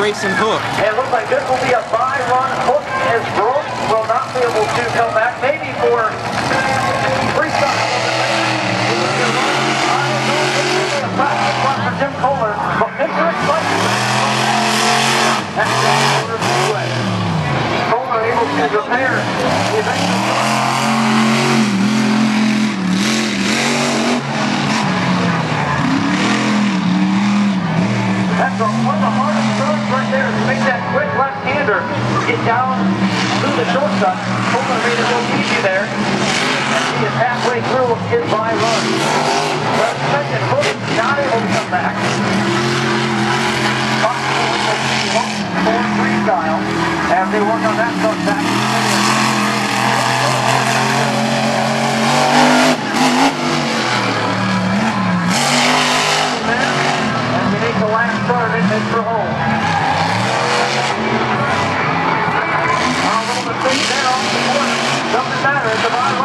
racing hook. And it looks like this will be a by-run. Hook is broke, will not be able to come back. Maybe for freestyle. Practice run for Jim Koehler, but Mr. Excitement. That's Koehler able to repair the Avenger. That's one of the hardest throws right there to make that quick left-hander get down through the shortcut. Koehler made it look easy there. And he is halfway through his by-run. But second, Hook not able to come back. For freestyle as they work on that stuff back. The last start and head for home. A little mistake there off the corner. Doesn't matter. It's a bye.